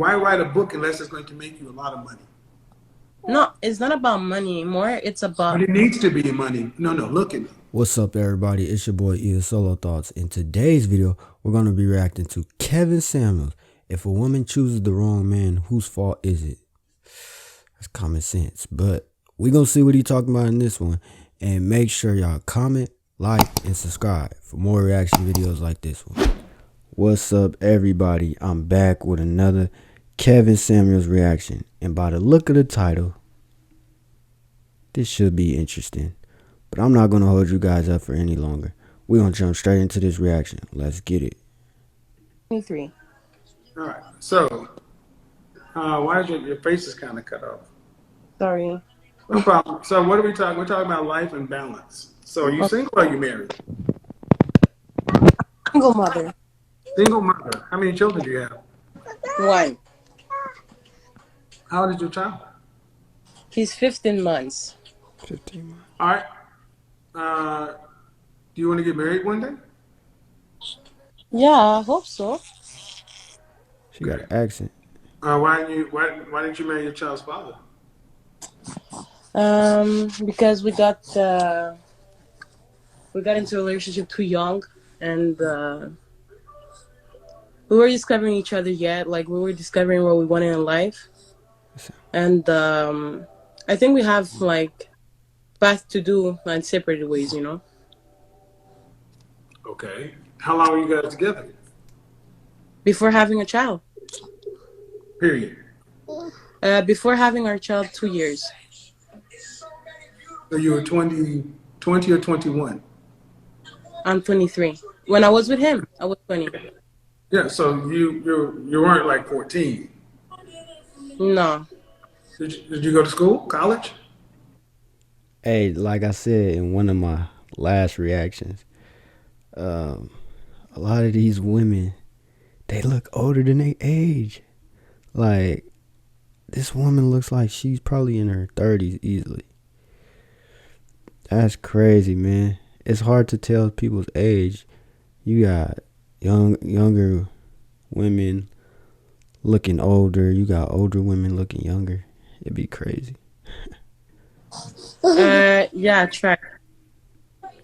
why write a book unless it's going to make you a lot of money? No, it's not about money anymore. It's But about it needs to be money. No, no, look at me. What's up, everybody? It's your boy Eeryt Solo Thoughts. In today's video, we're going to be reacting to Kevin Samuels. If a woman chooses the wrong man, whose fault is it? That's common sense. But we're going to see what he talking about in this one. And make sure y'all comment, like, and subscribe for more reaction videos like this one. What's up, everybody? I'm back with another Kevin Samuels reaction. And by the look of the title, this should be interesting. But I'm not going to hold you guys up for any longer. We're going to jump straight into this reaction. Let's get it. 23. All right. So, why is your face is kind of cut off? Sorry. No problem. So, what are we talking? We're talking about life and balance. So, are you single or are you married? Single mother. Single mother. How many children do you have? One. How old is your child? He's 15 months. 15 months. All right. Do you want to get married one day? Yeah, I hope so. She got an accent. Why didn't you marry your child's father? Because we got into a relationship too young, and we were discovering each other yet. Like, we were discovering what we wanted in life, and I think we have like path to do and separate ways. Okay. How long were you guys together? Before having a child. Period. Before having our child, 2 years. So you were 20 or 21? I'm 23. When I was with him, I was 20. Yeah. So you weren't like 14. No. Did you go to school, college? Hey, like I said in one of my last reactions, a lot of these women, they look older than they age. Like, this woman looks like she's probably in her 30s easily. That's crazy, man. It's hard to tell people's age. You got younger women looking older. You got older women looking younger. It'd be crazy. Yeah, track.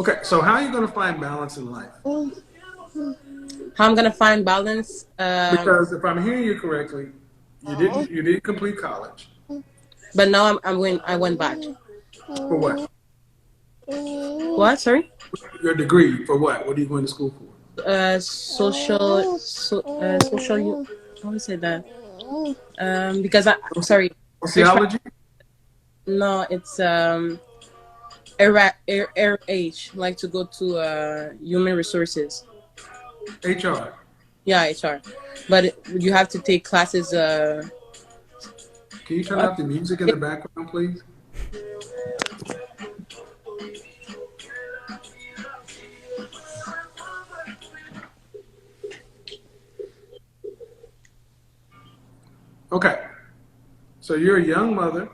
Okay. So how are you going to find balance in life? How I'm gonna find balance? Because if I'm hearing you correctly, you didn't complete college. But now I went back. For what? What? Sorry. Your degree for what? What are you going to school for? Social. How do you say that? Because sorry. Sociology? No, it's RH, like to go to human resources. HR. Yeah, HR. But you have to take classes. Can you turn What? off the music in the background, please? Okay. So you're a young mother.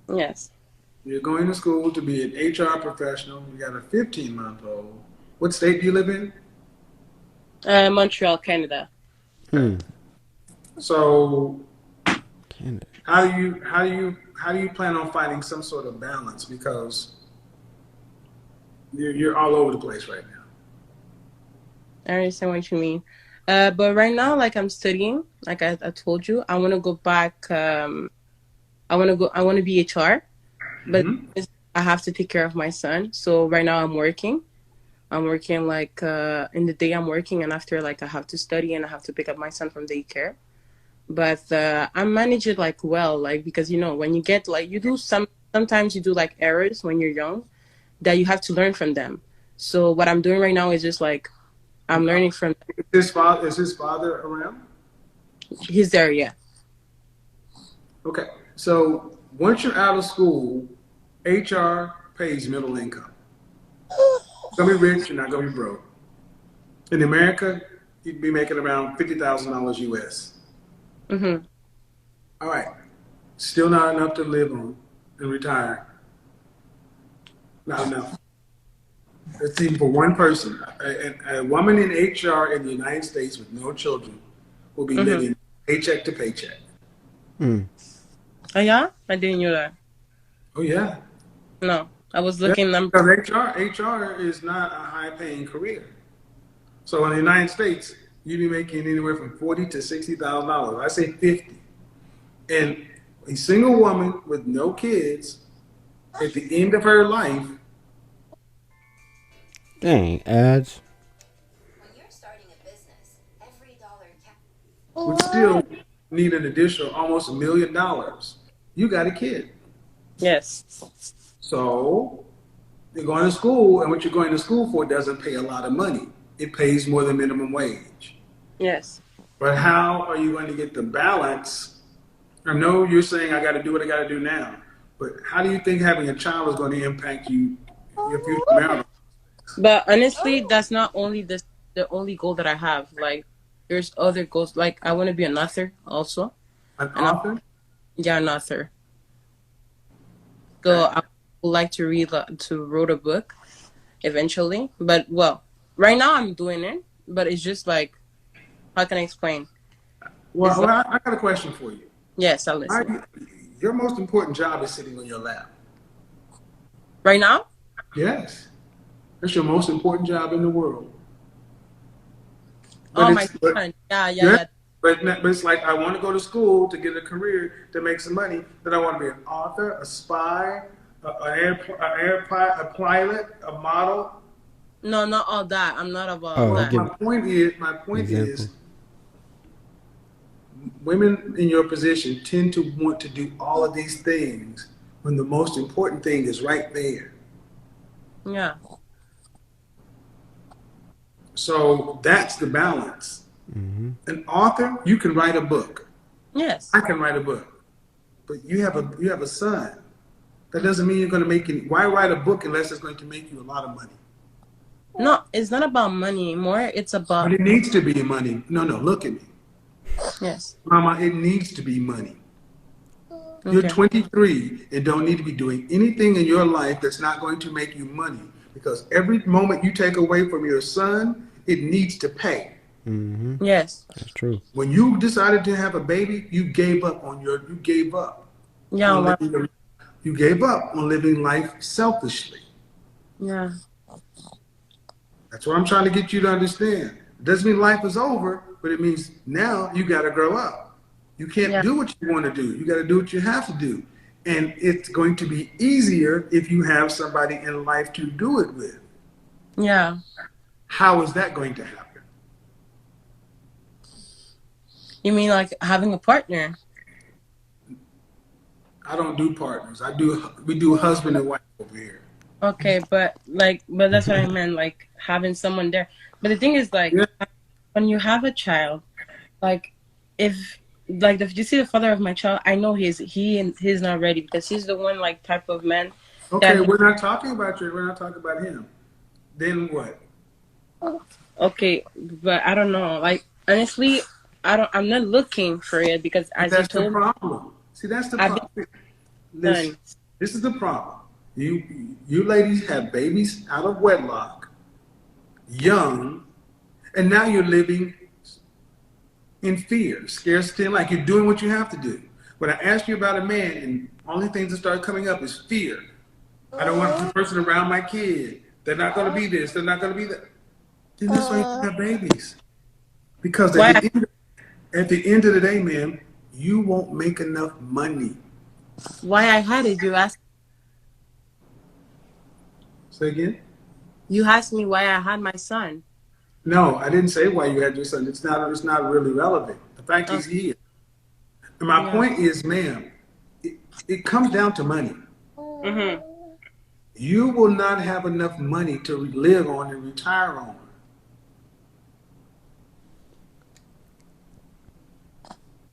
Yes. You're going to school to be an HR professional. You got a 15-month-old. What state do you live in? Montreal, Canada. So Canada. how do you plan on finding some sort of balance, because you're all over the place right now? I understand what you mean. But right now, like, I'm studying. Like I told you, I want to go back. I want to be HR, but I have to take care of my son. So right now I'm working. I'm working like in the day I'm working, and after, like, I have to study and I have to pick up my son from daycare. But I manage it like well, like, because when you get, like, you do sometimes you do like errors when you're young that you have to learn from them. So what I'm doing right now is just like I'm learning from. Is his father around? He's there, yeah. Okay. So once you're out of school, HR pays middle income. You're gonna be rich, you're not gonna be broke. In America, you'd be making around $50,000 US. Mm-hmm. All right. Still not enough to live on and retire. Not enough. It's even for one person. A woman in HR in the United States with no children will be Mm-hmm. living paycheck to paycheck. Mm. Oh yeah, I didn't know that. Oh yeah. No, I was Yeah. looking. Because HR is not a high paying career. So in the United States, you'd be making anywhere from $40,000 to $60,000. I say 50. And a single woman with no kids at the end of her life Dang, ads. would still need an additional almost $1 million. You got a kid. Yes, So you're going to school, and what you're going to school for doesn't pay a lot of money. It pays more than minimum wage. yes. But how are you going to get the balance? I know you're saying I got to do what I got to do now, but how do you think having a child is going to impact your future marital? But honestly, that's not only the only goal that I have. Like, there's other goals. Like, I want to be an author also, An and author? yeah, an author. So Okay. I would like to write a book eventually. But well, right now I'm doing it, but it's just like, how can I explain? It's Well, like, I got a question for you. yes, I listen. Your most important job is sitting on your lap. Right now? Yes, that's your most important job in the world. But Oh, my it's but son. Yeah, yeah, yeah, yeah. but it's like I want to go to school to get a career to make some money. Then I want to be an author, a spy, a pilot, a model. No, not all that. I'm not about Oh, Well, that. give my an point is, example. women in your position tend to want to do all of these things when the most important thing is right there. Yeah. So that's the balance. Mm-hmm. An author, you can write a book. Yes. I can write a book, but you have a son. That doesn't mean you're going to make any. Why write a book unless it's going to make you a lot of money? No, it's not about money anymore. It's But about it needs to be money. No, no, look at me, yes. Mama. It needs to be money. You're Okay. 23 and don't need to be doing anything in your life that's not going to make you money because every moment you take away from your son, it needs to pay. Mm-hmm. Yes. That's true. When you decided to have a baby, you gave up Yeah. on you gave up on living life selfishly. Yeah. That's what I'm trying to get you to understand. It doesn't mean life is over, but it means now you got to grow up. You can't Yeah. do what you want to do. You got to do what you have to do. And it's going to be easier if you have somebody in life to do it with. Yeah. How is that going to happen? You mean like having a partner? I don't do partners. We do husband and wife over here. Okay, but that's what I meant, like having someone there. But the thing is, like, Yeah. when you have a child, like, if if you see the father of my child, I know he's not ready because he's the one like type of man that Okay, we're not talking about him. Then what? okay, but I don't know. Like honestly, I'm not looking for it because But as you that's the told me, problem. See, that's the I've been problem. Listen, done. this is the problem. You ladies have babies out of wedlock, young, and now you're living in fear, scarcity, and like you're doing what you have to do. When I ask you about a man, and only things that start coming up is fear. I don't want this person around my kid. They're not going to be this. They're not going to be that. Then that's why you have babies. Because Why? at the end of the day, man, you won't make enough money. Why I had it? Say again? You asked me why I had my son. No, I didn't say why you had your son. It's not really relevant. The fact Oh, he's here. And my yeah. point is, ma'am, it comes down to money. Mhm. You will not have enough money to live on and retire on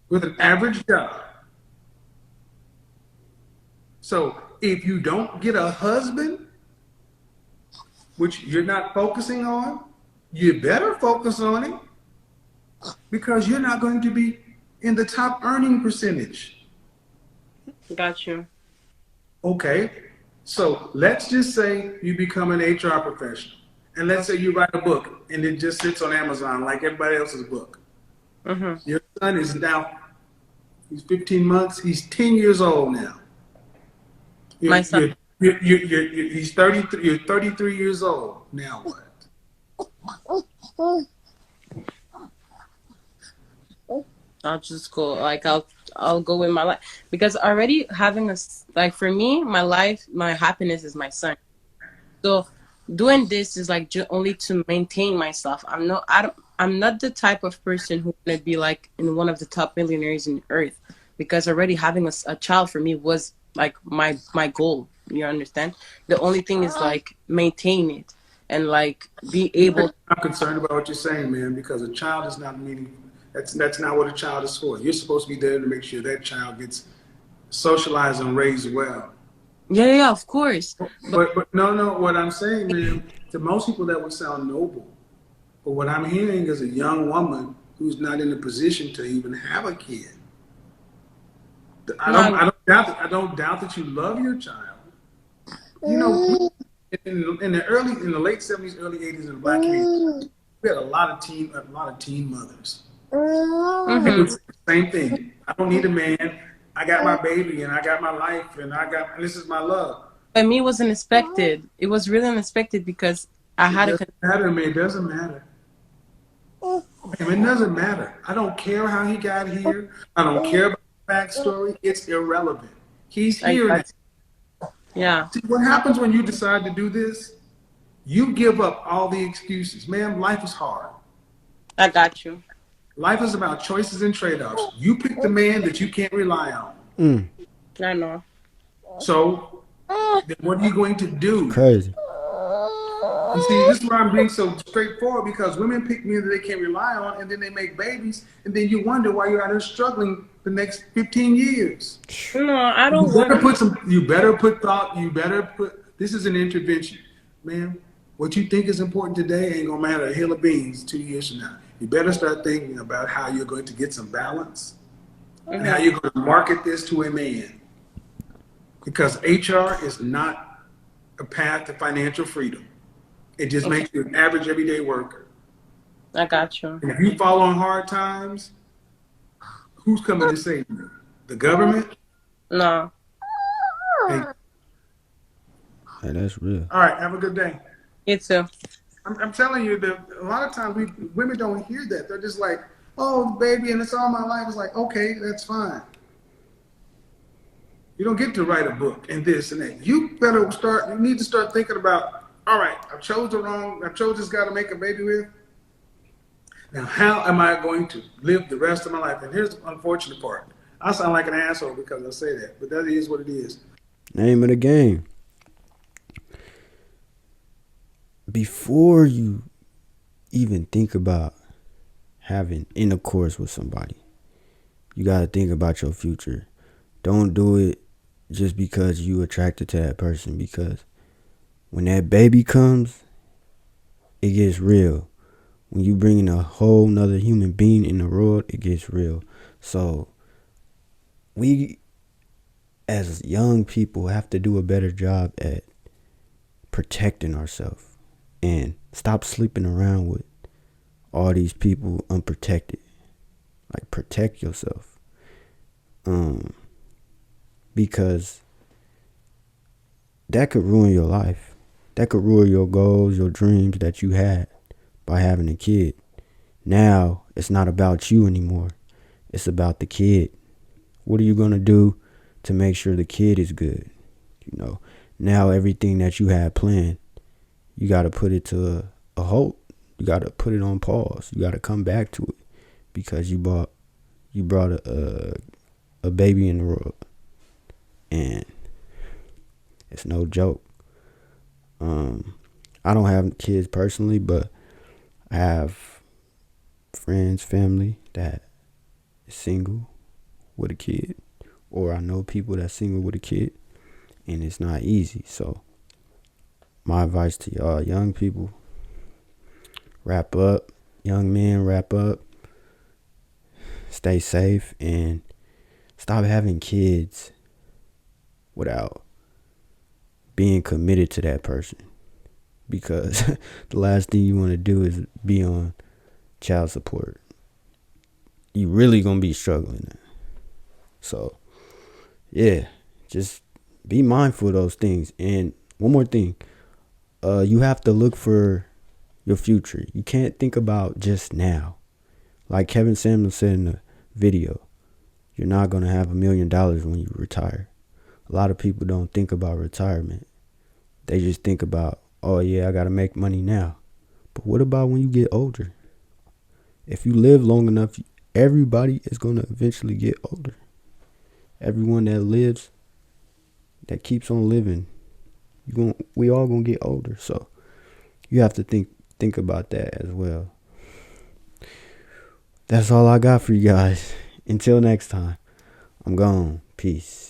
with an average job. So if you don't get a husband, which you're not focusing on, you better focus on it because you're not going to be in the top earning percentage. Got you. Okay, so let's just say you become an HR professional, and let's say you write a book and it just sits on Amazon like everybody else's book. Mhm. son is now, he's 15 months. He's 10 years old now. My You're, son. you're, he's 33. You're 33 years old. Now what? I'll just go like I'll go with my life because already having like for me my life my happiness is my son. So doing this is like only to maintain myself. I'm not the type of person who's gonna be like in one of the top millionaires in earth because already having a child for me was like my goal. You understand? The only thing is like maintain it and like be able. I'm concerned about what you're saying, man, because a child is not meaning. That's not what a child is for. You're supposed to be there to make sure that child gets socialized and raised well. Yeah, of course. But But no. What I'm saying, man, to most people that would sound noble. But what I'm hearing is a young woman who's not in a position to even have a kid. no, I don't doubt that you love your child. You know, in the late '70s, early '80s, in the Black community, we had a lot of teen mothers. They mm-hmm. would say the same thing. I don't need a man. I got my baby and I got my life and this is my love. But me was unexpected. It was really unexpected because I It had a doesn't matter, man. It doesn't matter. It doesn't matter. I don't care how he got here. I don't care about the backstory. It's irrelevant. He's like here now. that. Yeah, See, what happens when you decide to do this? You give up all the excuses. Man, life is hard. I got you. Life is about choices and trade-offs. You pick the man that you can't rely on. I know. So, then what are you going to do? Crazy. You see, this is why I'm being so straightforward because women pick men that they can't rely on, and then they make babies, and then you wonder why you're out there struggling the next 15 years. No, I You don't want. better put some. You better put thought. You better put. This is an intervention, man. What you think is important today ain't gonna matter a hill of beans 2 years from now. You better start thinking about how you're going to get some balance and how Mm-hmm. you're going to market this to a man. Because HR is not a path to financial freedom. It just Okay, makes you an average everyday worker. I got you. And if you fall on hard times, who's coming to save you? The government? No, Hey, Hey, that's real. all right, have a good day. you too. I'm telling you that a lot of times women don't hear that. They're just like, oh, baby, and it's all my life. It's like, okay, that's fine. You don't get to write a book and this and that. You need to start thinking about, all right, I chose this guy to make a baby with. Now, how am I going to live the rest of my life? And here's the unfortunate part. I sound like an asshole because I say that, but that is what it is. Name of the game. Before you even think about having intercourse with somebody, you got to think about your future. Don't do it just because you attracted to that person, because when that baby comes, it gets real. When you bring in a whole nother human being in the world, it gets real. So we as young people have to do a better job at protecting ourselves and stop sleeping around with all these people unprotected. Like, protect yourself. Because that could ruin your life. That could ruin your goals, your dreams that you had by having a kid. Now it's not about you anymore. It's about the kid. What are you going to do to make sure the kid is good? You know, now everything that you had planned, you got to put it to a halt. You got to put it on pause. You got to come back to it because you brought a baby in the world, and it's no joke. I don't have kids personally, but I have friends, family that is single with a kid, or I know people that's single with a kid, and it's not easy. So my advice to y'all young people, wrap up. Young men, wrap up. Stay safe and stop having kids without being committed to that person, because the last thing you want to do is be on child support. you really gonna be struggling. So yeah, just be mindful of those things. And one more thing, you have to look for your future. You can't think about just now. Like Kevin Samuel said in the video, you're not gonna have $1 million when you retire. A lot of people don't think about retirement. They just think about, oh yeah, I gotta make money now. But what about when you get older? If you live long enough, everybody is gonna eventually get older. Everyone that lives, that keeps on living, we all gonna get older. So you have to think about that as well. That's all I got for you guys. Until next time, I'm gone. Peace.